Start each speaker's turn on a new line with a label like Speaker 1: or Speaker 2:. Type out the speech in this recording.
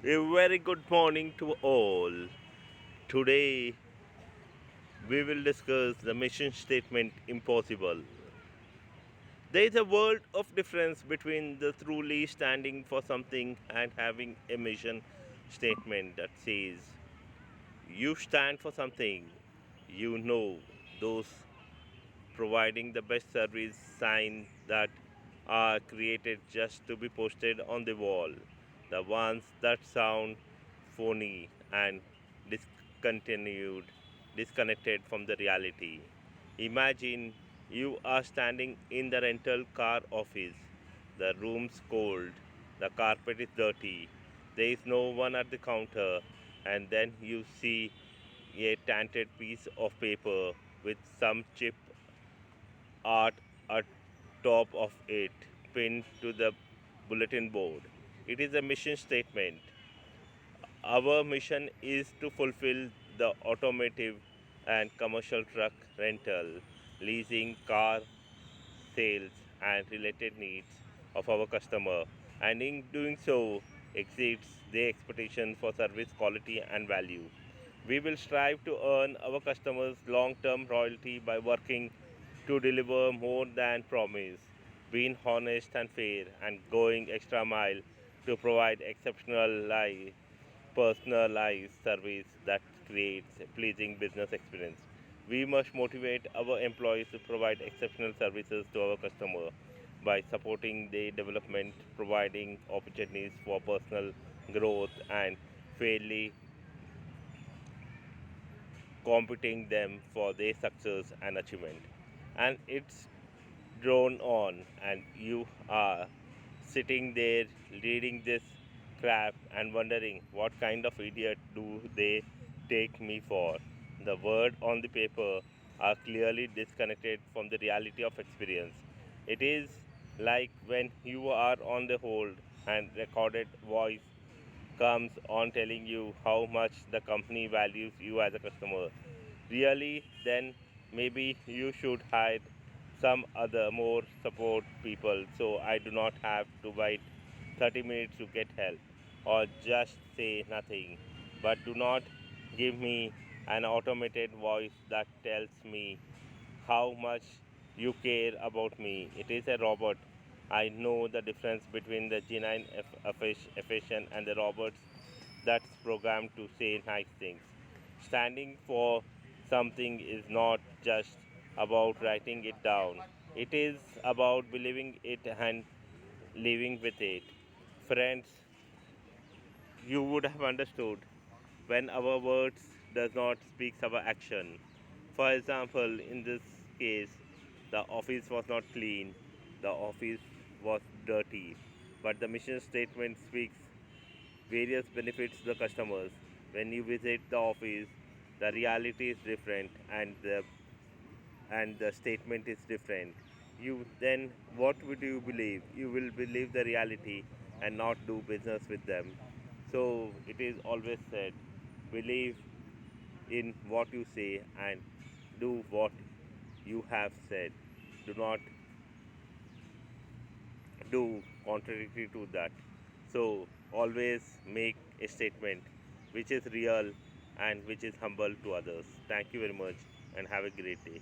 Speaker 1: A very good morning to all. Today we will discuss the mission statement impossible. There is a world of difference between the truly standing for something and having a mission statement that says you stand for something. You know those providing the best service sign that are created just to be posted on the wall. The ones that sound phony and discontinued, disconnected from the reality. Imagine you are standing in the rental car office. The room's cold, the carpet is dirty, there is no one at the counter, and then you see a tinted piece of paper with some chip art atop of it pinned to the bulletin board. It is a mission statement. Our mission is to fulfill the automotive and commercial truck rental, leasing, car sales, and related needs of our customer, and in doing so, exceeds their expectation for service quality and value. We will strive to earn our customers long term royalty by working to deliver more than promise, being honest and fair, and going extra mile to provide exceptional personalized service that creates a pleasing business experience. We must motivate our employees to provide exceptional services to our customer by supporting their development, providing opportunities for personal growth, and fairly competing them for their success and achievement. And it's drawn on, and you are sitting there reading this crap and wondering what kind of idiot do they take me for. The words on the paper are clearly disconnected from the reality of experience. It is like when you are on the hold and recorded voice comes on telling you how much the company values you as a customer. Really, then maybe you should hire some other more support people so I do not have to wait 30 minutes to get help, or just say nothing. But do not give me an automated voice that tells me how much you care about me. It is a robot. I know the difference between the genuine affection and the robots that's programmed to say nice things. Standing for something is not just about writing it down, it is about believing it and living with it. Friends, you would have understood when our words does not speak our action. For example, in this case, the office was not clean, the office was dirty, but the mission statement speaks various benefits to the customers. When you visit the office, the reality is different, and the statement is different. You then, what would you believe? You will believe the reality and not do business with them. So it is always said, believe in what you say and do what you have said. Do not do contradictory to that. So always make a statement which is real and which is humble to others. Thank you very much and have a great day.